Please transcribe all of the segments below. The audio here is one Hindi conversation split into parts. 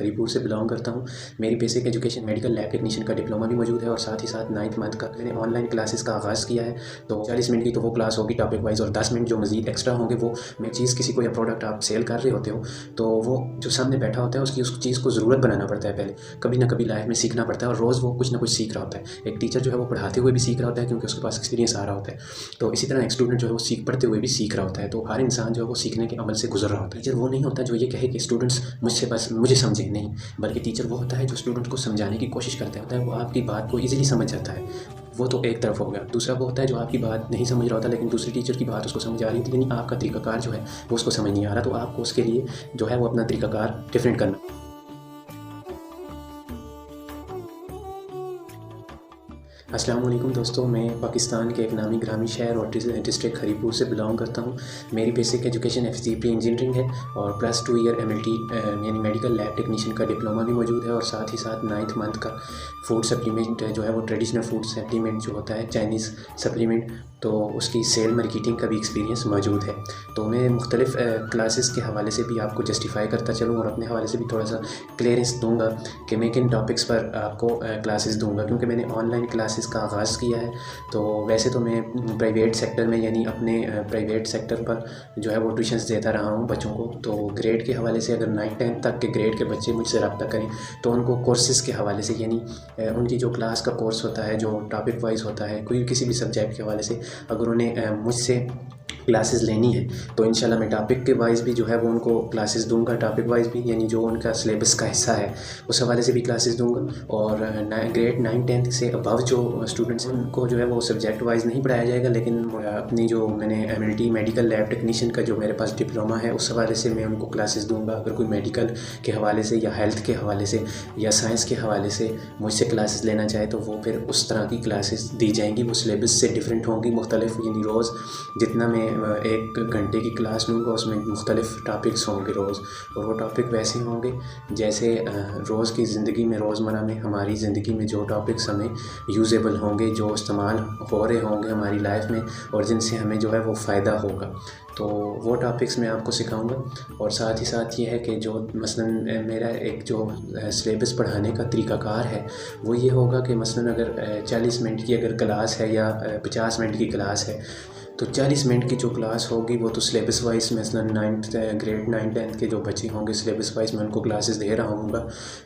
हरीपुर से बिलोंग करता हूँ। मेरी basic education medical lab technician का डिप्लोमा भी मौजूद है और साथ ही साथ 9th मंथ का मैंने ऑनलाइन क्लासेस का आगाज़ किया है। तो 40 मिनट की तो वो क्लास होगी टॉपिक वाइज, और 10 मिनट जो मज़ीद एक्स्ट्रा होंगे वो मैं चीज़ किसी को या प्रोडक्ट आप सेल कर रहे होते हो तो वो जो सामने बैठा होता है उसकी उस चीज़ को ज़रूरत बनाना पड़ता है। पहले कभी ना कभी लाइफ में सीखना पड़ता है और रोज़ वो कुछ ना कुछ सीख रहा होता है। एक टीचर जो है वो पढ़ाते हुए भी सीख रहा होता है क्योंकि उसके पास एक्सपीरियंस आ रहा होता है। तो इसी तरह एक स्टूडेंट जो है वो पढ़ते हुए भी सीख रहा होता है। तो हर इंसान जो है वो सीखने के अमल से गुजर रहा होता है। टीचर वो नहीं होता जो ये कहे कि स्टूडेंट्स मुझसे बस मुझे समझे, नहीं, बल्कि टीचर वो होता है जो स्टूडेंट को समझाने की कोशिश करता होता है। वो आपकी बात को ईजिली समझ जाता है। वो तो एक तरफ हो गया। दूसरा वो होता है जो आपकी बात नहीं समझ रहा होता लेकिन दूसरी टीचर की बात उसको समझ आ रही थी, यानी आपका तरीकाकार जो है वो उसको समझ नहीं आ रहा। तो आपको उसके लिए जो है वो अपना तरीकाकार डिफरेंट करना। अस्सलाम वालेकुम दोस्तों, मैं पाकिस्तान के एक नामी ग्रामीण शहर और डिस्ट्रिक्ट हरीपुर से बिलोंग करता हूँ। मेरी बेसिक एजुकेशन FCP इंजीनियरिंग है और +2 ईयर MLT यानी मेडिकल लैब टेक्नीशियन का डिप्लोमा भी मौजूद है और साथ ही साथ 9th मंथ का फूड सप्लीमेंट जो है वो ट्रेडिशनल फूड सप्लीमेंट जो होता है चाइनीज़ सप्लीमेंट, तो उसकी सेल मार्केटिंग का भी एक्सपीरियंस मौजूद है। तो मैं मुख्तलिफ़ क्लासेस के हवाले से भी आपको जस्टिफ़ाई करता चलूँ और अपने हवाले से भी थोड़ा सा क्लियरेंस दूँगा कि मैं किन टॉपिक्स पर आपको क्लासेस दूँगा, क्योंकि मैंने ऑनलाइन क्लासेस का आगाज़ किया है। तो वैसे तो मैं प्राइवेट सेक्टर में यानी अपने प्राइवेट सेक्टर पर जो है वो ट्यूशन्स देता रहा हूँ बच्चों को। तो ग्रेड के हवाले से अगर 9th-10th तक के ग्रेड के बच्चे मुझसे रब्ता करें तो उनको कोर्सेज़ के हवाले से यानी उनकी जो क्लास का कोर्स होता है, जो टॉपिक वाइज होता है, कोई किसी भी सब्जेक्ट के हवाले से अगर उन्हें मुझसे क्लासेस लेनी है तो इंशाल्लाह मैं टॉपिक के वाइज भी जो है वो उनको क्लासेस दूंगा। टॉपिक वाइज भी यानी जो उनका सिलेबस का हिस्सा है उस हवाले से भी क्लासेस दूंगा। और ग्रेड 9-10 से अबव जो स्टूडेंट्स हैं उनको जो है वो सब्जेक्ट वाइज नहीं पढ़ाया जाएगा, लेकिन अपनी जो मैंने MLT मेडिकल लैब टेक्नीशियन का जो मेरे पास डिप्लोमा है उस हवाले से मैं उनको क्लासेस दूँगा। अगर कोई मेडिकल के हवाले से या हेल्थ के हवाले से या साइंस के हवाले से मुझसे क्लासेस लेना चाहे तो वो फिर उस तरह की क्लासेस दी जाएंगी। वो सिलेबस से डिफरेंट होंगी, मुख्तलिफ, यानी रोज़ जितना मैं 1 घंटे की क्लास लूँगा उसमें मुख्तलिफ़ टॉपिक्स होंगे रोज़, और वो टॉपिक वैसे होंगे जैसे रोज़ की ज़िंदगी में, रोज़मर्रा में हमारी ज़िंदगी में जो टॉपिक्स हमें यूज़ेबल होंगे, जो इस्तेमाल हो रहे होंगे हमारी लाइफ में और जिनसे हमें जो है वो फ़ायदा होगा, तो वो टॉपिक्स मैं आपको सिखाऊंगा। और साथ ही साथ ये है कि जो मसलन मेरा एक जो सिलेबस पढ़ाने का तरीक़ाकार है वो ये होगा कि मसलन अगर 40 मिनट की अगर क्लास है या 50 मिनट की क्लास है तो 40 मिनट की जो क्लास होगी वो तो सिलेबस वाइज मसलन ग्रेड 9-10 के जो बच्चे होंगे सिलेबस वाइज मैं उनको क्लासेस दे रहा हूँगा।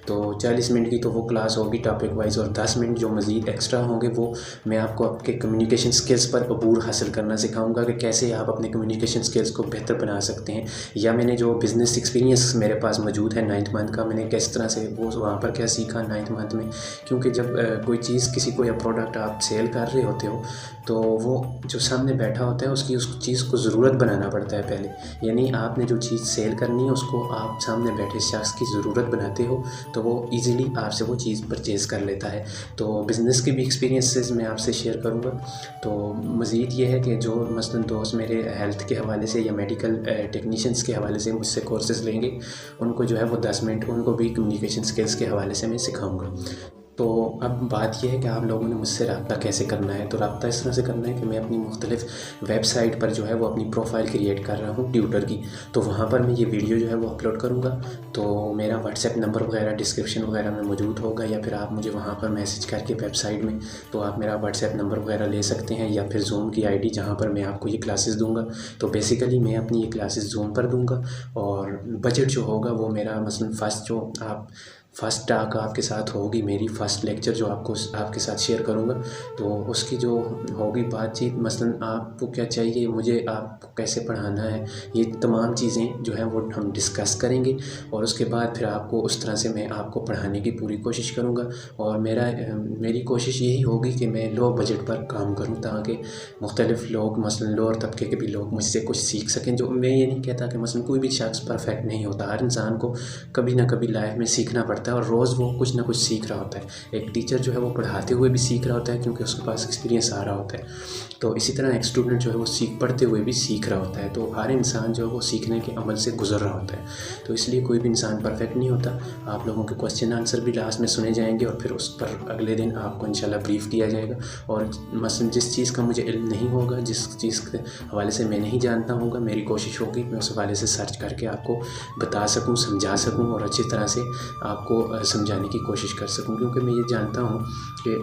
तो 40 मिनट की तो वो क्लास होगी टॉपिक वाइज, और 10 मिनट जो मज़ीद एक्स्ट्रा होंगे वो मैं आपको आपके कम्युनिकेशन स्किल्स पर अबूर हासिल करना सिखाऊंगा कि कैसे आप अपने कम्युनिकेशन स्किल्स को बेहतर बना सकते हैं। या मैंने जो बिज़नेस एक्सपीरियंस मेरे पास मौजूद है 9th मंथ का, मैंने किस तरह से वो वहाँ पर क्या सीखा 9th मंथ में, क्योंकि जब कोई चीज़ किसी को या प्रोडक्ट आप सेल कर रहे होते हो तो वो जो सामने बैठा होता है उसकी उस चीज़ को ज़रूरत बनाना पड़ता है पहले, यानी आपने जो चीज़ सेल करनी है उसको आप सामने बैठे शख्स की ज़रूरत बनाते हो तो वो इजीली आपसे वो चीज़ परचेज़ कर लेता है। तो बिज़नेस के भी एक्सपीरियंसेस मैं आपसे शेयर करूँगा। तो मज़ीद ये है कि जो मसलन दोस्त मेरे हेल्थ के हवाले से या मेडिकल टेक्नीशियंस के हवाले से मुझसे कोर्सेज़ लेंगे उनको जो है वो 10 मिनट उनको भी कम्युनिकेशन स्किल्स के हवाले से मैं सिखाऊँगा। तो अब बात यह है कि आप लोगों ने मुझसे रब्ता कैसे करना है। तो रब्ता इस तरह से करना है कि मैं अपनी मुख्तलिफ़ वेबसाइट पर जो है वो अपनी प्रोफाइल क्रिएट कर रहा हूँ ट्यूटर की, तो वहाँ पर मैं ये वीडियो जो है वो अपलोड करूँगा। तो मेरा व्हाट्सएप नंबर वगैरह डिस्क्रिप्शन वगैरह में मौजूद होगा, या फिर आप मुझे वहाँ पर मैसेज करके वेबसाइट में तो आप मेरा व्हाट्सएप नंबर वगैरह ले सकते हैं, या फिर जूम की ID जहाँ पर मैं आपको ये क्लासेस दूँगा। तो बेसिकली मैं अपनी ये क्लासेस जूम पर दूँगा और बजट जो होगा वो मेरा मसलन फर्स्ट टॉक आपके साथ होगी, मेरी फ़र्स्ट लेक्चर जो आपके साथ शेयर करूँगा तो उसकी जो होगी बातचीत, मसलन आपको क्या चाहिए, मुझे आपको कैसे पढ़ाना है, ये तमाम चीज़ें जो हैं वो हम डिस्कस करेंगे। और उसके बाद फिर आपको उस तरह से मैं आपको पढ़ाने की पूरी कोशिश करूँगा। और मेरी कोशिश यही होगी कि मैं लो बजट पर काम करूँ ताकि मुख्तलिफ़ लोग, मसलन लोअर तबके के भी लोग मुझसे कुछ सीख सकें। जो मैं ये नहीं कहता कि मसलन कोई भी शख्स परफेक्ट नहीं होता, हर इंसान को कभी ना कभी लाइफ में सीखना पड़ता पढ़ता है और रोज़ वो कुछ ना कुछ सीख रहा होता है। एक टीचर जो है वो पढ़ाते हुए भी सीख रहा होता है क्योंकि उसके पास एक्सपीरियंस आ रहा होता है। तो इसी तरह एक स्टूडेंट जो है वो पढ़ते हुए भी सीख रहा होता है। तो हर इंसान जो है वो सीखने के अमल से गुजर रहा होता है। तो इसलिए कोई भी इंसान परफेक्ट नहीं होता। आप लोगों के क्वेश्चन आंसर भी लास्ट में सुने जाएंगे और फिर उस पर अगले दिन आपको इंशाल्लाह ब्रीफ़ किया जाएगा। और मसलन जिस चीज़ का मुझे इल्म नहीं होगा, जिस चीज़ के हवाले से मैं नहीं जानता होगा, मेरी कोशिश होगी मैं उस हवाले से सर्च करके आपको बता सकूं, समझा सकूं और अच्छी तरह से आपको समझाने की कोशिश कर सकूं। क्योंकि मैं ये जानता हूं कि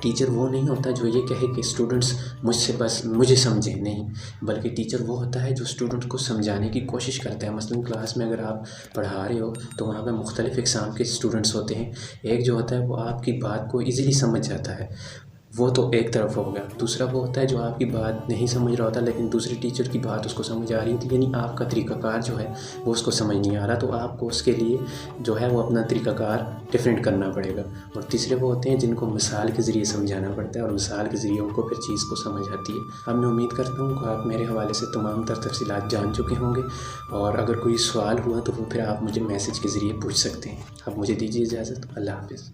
टीचर वो नहीं होता जो ये कहे कि स्टूडेंट्स मुझसे बस मुझे समझें, नहीं, बल्कि टीचर वो होता है जो स्टूडेंट को समझाने की कोशिश करता है। मसलन क्लास में अगर आप पढ़ा रहे हो तो वहाँ पे मुख्तलिफ़ इक़साम के स्टूडेंट्स होते हैं। एक जो होता है वो आपकी बात को ईज़िली समझ जाता है, वो तो एक तरफ हो गया। दूसरा वो होता है जो आपकी बात नहीं समझ रहा होता लेकिन दूसरे टीचर की बात उसको समझ आ रही होती है, यानी आपका तरीक़ाकार जो है वो उसको समझ नहीं आ रहा, तो आपको उसके लिए जो है वो अपना तरीक़ाकार डिफरेंट करना पड़ेगा। और तीसरे वो होते हैं जिनको मिसाल के ज़रिए समझाना पड़ता है और मिसाल के ज़रिए उनको फिर चीज़ को समझ आती है। अब मैं उम्मीद करता हूँ कि आप मेरे हवाले से तमाम तर तफसीलात जान चुके होंगे और अगर कोई सवाल हुआ तो वो फिर आप मुझे मैसेज के ज़रिए पूछ सकते हैं। अब मुझे दीजिए इजाज़त। अल्लाह हाफ़िज़।